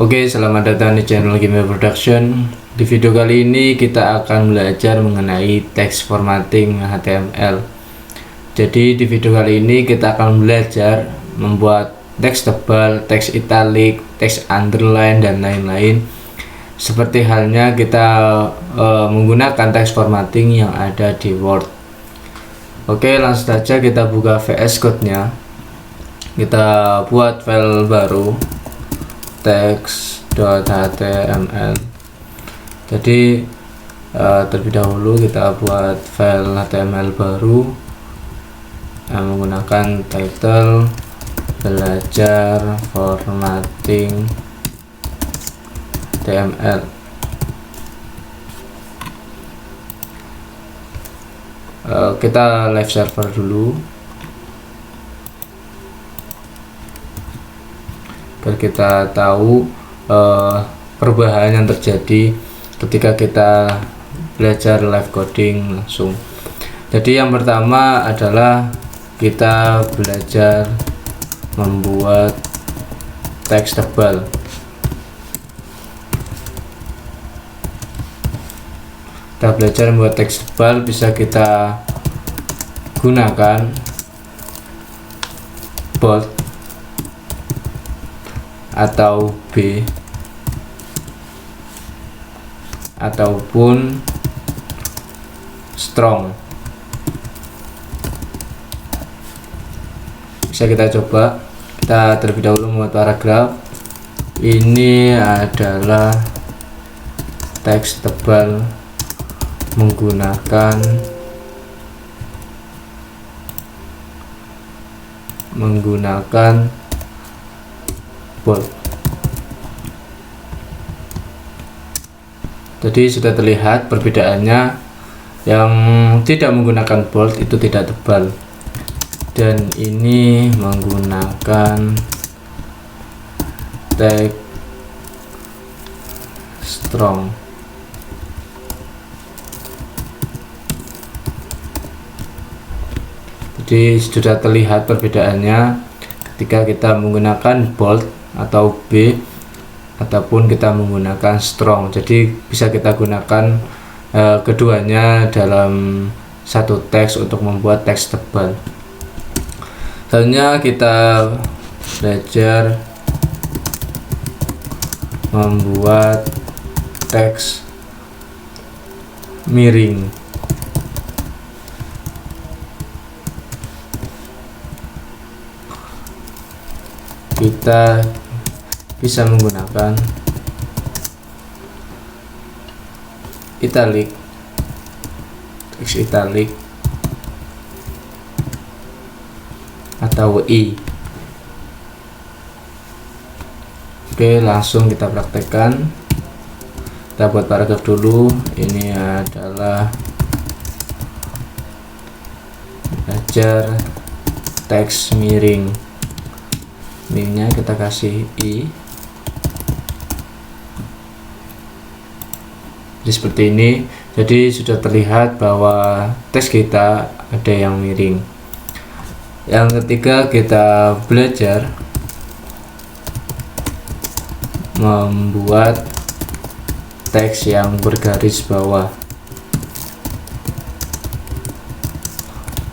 Oke, selamat datang di channel Gamer Production. Di video kali ini kita akan belajar mengenai text formatting HTML. Jadi di video kali ini kita akan belajar membuat teks tebal, teks italic, teks underline dan lain-lain. Seperti halnya kita menggunakan text formatting yang ada di Word. Oke, langsung saja kita buka VS Code-nya. Kita buat file baru text.html. Jadi terlebih dahulu kita buat file HTML baru yang menggunakan title belajar formatting HTML. Kita live server dulu agar kita tahu perubahan yang terjadi ketika kita belajar live coding langsung. Jadi yang pertama adalah kita belajar membuat teks tebal. Kita belajar membuat teks tebal bisa kita gunakan bold atau B ataupun strong. Bisa kita coba. Kita terlebih dahulu membuat paragraf. Ini adalah teks tebal menggunakan bold. Jadi sudah terlihat perbedaannya. Yang tidak menggunakan bold itu tidak tebal, dan ini menggunakan tag strong. Jadi sudah terlihat perbedaannya ketika kita menggunakan bold atau B ataupun kita menggunakan strong. Jadi bisa kita gunakan keduanya dalam satu teks untuk membuat teks tebal. Selanjutnya kita belajar membuat teks miring. Kita bisa menggunakan italic, teks italic atau I. Oke, langsung kita praktekkan. Kita buat paragraf dulu. Ini adalah belajar teks miring. Miringnya kita kasih I. Jadi seperti ini. Jadi sudah terlihat bahwa teks kita ada yang miring. Yang ketiga, kita belajar membuat teks yang bergaris bawah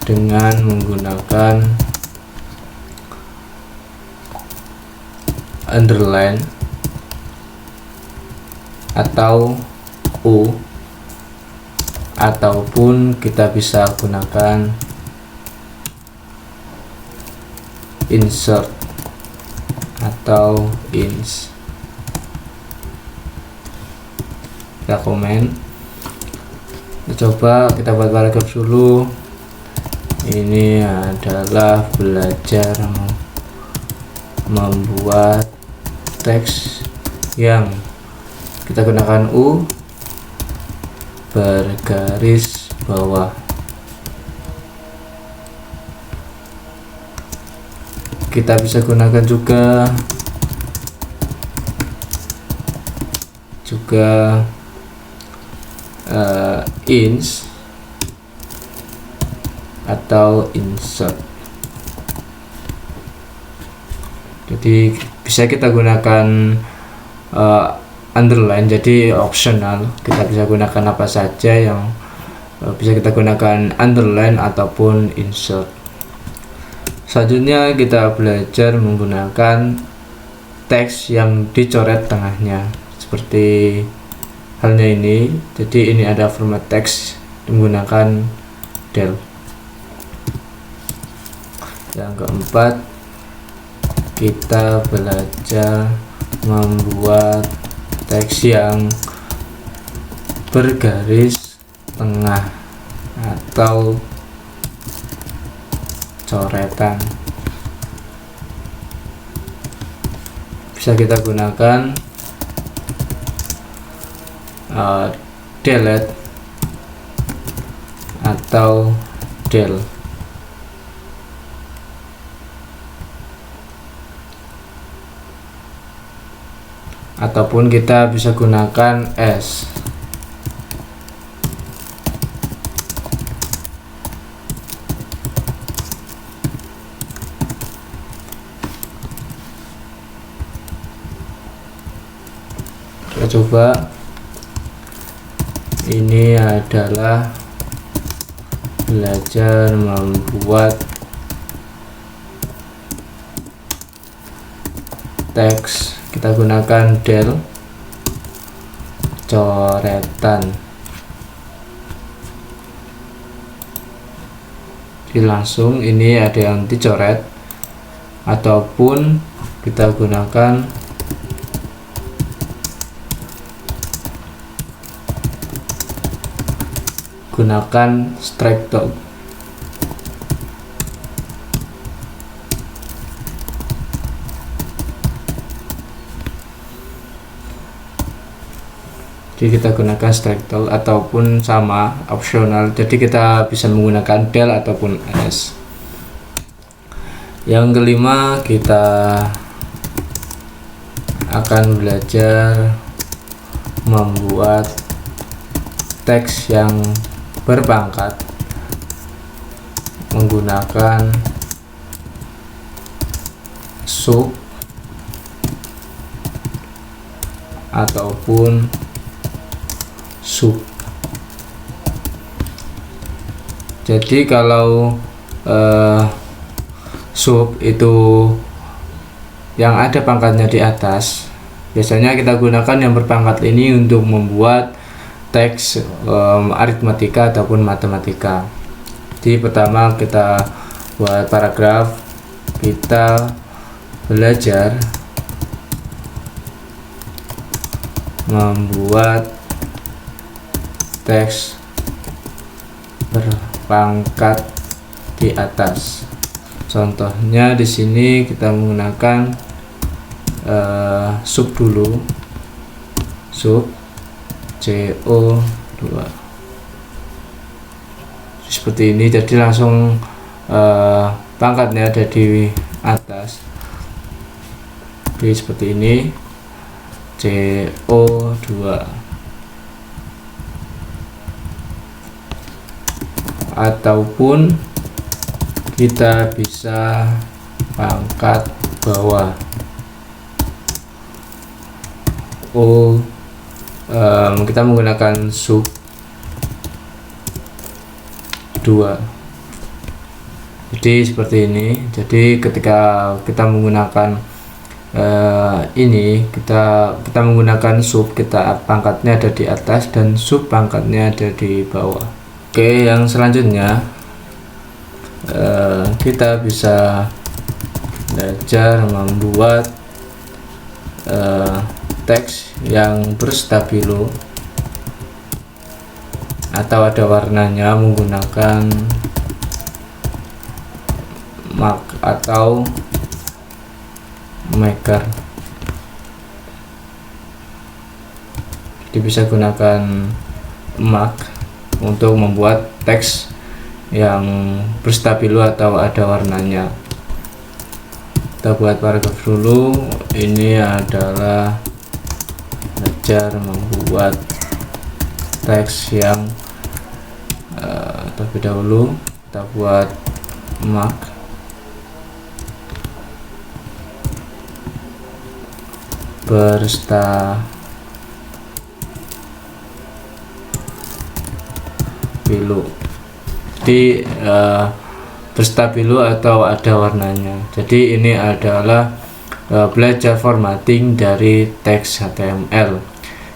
dengan menggunakan underline atau U, ataupun kita bisa gunakan insert atau ins. Kita komen. Kita coba, kita buat paragraf dulu. Ini adalah belajar membuat teks yang kita gunakan U bergaris bawah. Kita bisa gunakan juga ins atau insert. Jadi bisa kita gunakan underline, jadi optional, kita bisa gunakan apa saja yang bisa kita gunakan underline ataupun insert. Selanjutnya kita belajar menggunakan teks yang dicoret tengahnya seperti halnya ini. Jadi ini ada format teks menggunakan del. Yang keempat, kita belajar membuat teks yang bergaris tengah atau coretan. Bisa kita gunakan delete atau del. Ataupun kita bisa gunakan S. Kita coba. Ini adalah belajar membuat teks, kita gunakan del coretan. Jadi langsung ini ada yang dicoret, ataupun kita gunakan strike tag. Jadi kita gunakan strike tag ataupun sama optional, jadi kita bisa menggunakan del ataupun S. Yang kelima, kita akan belajar membuat teks yang berpangkat menggunakan sub ataupun sub. Jadi kalau sub itu yang ada pangkatnya di atas, biasanya kita gunakan yang berpangkat ini untuk membuat teks aritmatika ataupun matematika. Jadi pertama kita buat paragraf, kita belajar membuat teks berpangkat di atas. Contohnya di sini kita menggunakan sub dulu, sub CO2 seperti ini. Jadi langsung pangkatnya ada di atas. Jadi seperti ini, CO2. Ataupun kita bisa pangkat bawah, kita menggunakan sub 2. Jadi seperti ini. Jadi ketika kita menggunakan ini, kita menggunakan sub, kita pangkatnya ada di atas dan sub pangkatnya ada di bawah. Oke, yang selanjutnya kita bisa belajar membuat teks yang berstabilo atau ada warnanya menggunakan mark atau maker. Jadi bisa gunakan mark untuk membuat teks yang berstabilo atau ada warnanya. Kita buat paragraf dulu. Ini adalah belajar membuat teks yang terlebih dahulu kita buat mark. berstabilo. Jadi berstabilo atau ada warnanya. Jadi ini adalah belajar formatting dari teks HTML.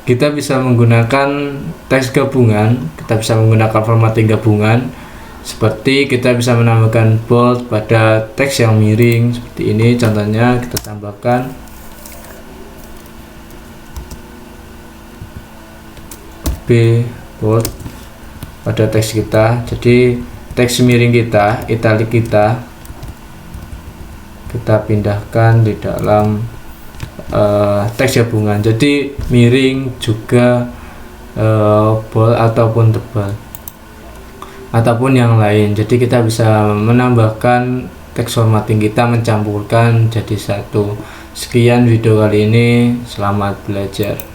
Kita bisa menggunakan teks gabungan, kita bisa menggunakan formatting gabungan, seperti kita bisa menambahkan bold pada teks yang miring seperti ini. Contohnya kita tambahkan B bold pada teks kita. Jadi teks miring kita, italic kita pindahkan di dalam teks gabungan. Jadi miring juga bold ataupun tebal ataupun yang lain. Jadi kita bisa menambahkan teks formatting kita, mencampurkan jadi satu. Sekian video kali ini, selamat belajar.